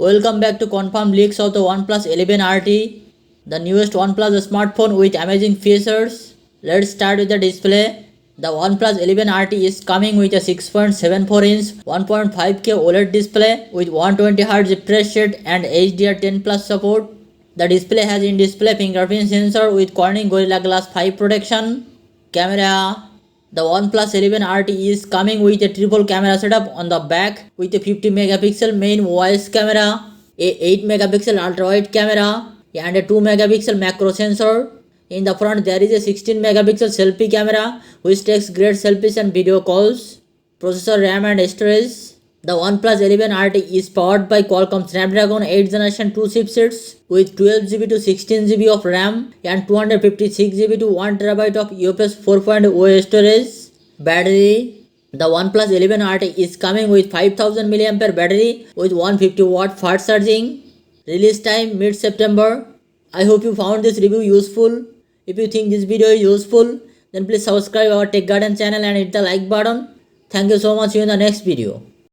Welcome back to confirmed leaks of the OnePlus 11 RT, the newest OnePlus smartphone with amazing features. Let's start with the display. The OnePlus 11 RT is coming with a 6.74-inch 1.5K OLED display with 120Hz refresh rate and HDR10 Plus support. The display has in-display fingerprint sensor with Corning Gorilla Glass 5 protection. Camera. The OnePlus 11 RT is coming with a triple camera setup on the back with a 50 megapixel main voice camera, a 8 megapixel ultra wide camera and a 2 megapixel macro sensor. In the front there is a 16 megapixel selfie camera which takes great selfies and video calls. Processor, RAM and storage. The OnePlus 11 RT is powered by Qualcomm Snapdragon 8th Generation 2 chipsets with 12GB to 16GB of RAM and 256GB to 1TB of UFS 4.0 storage. Battery. The OnePlus 11 RT is coming with 5000 mAh battery with 150 watt fast charging. Release time mid-September. I hope you found this review useful. If you think this video is useful, then please subscribe our Tech Garden channel and hit the like button. Thank you so much. See you in the next video.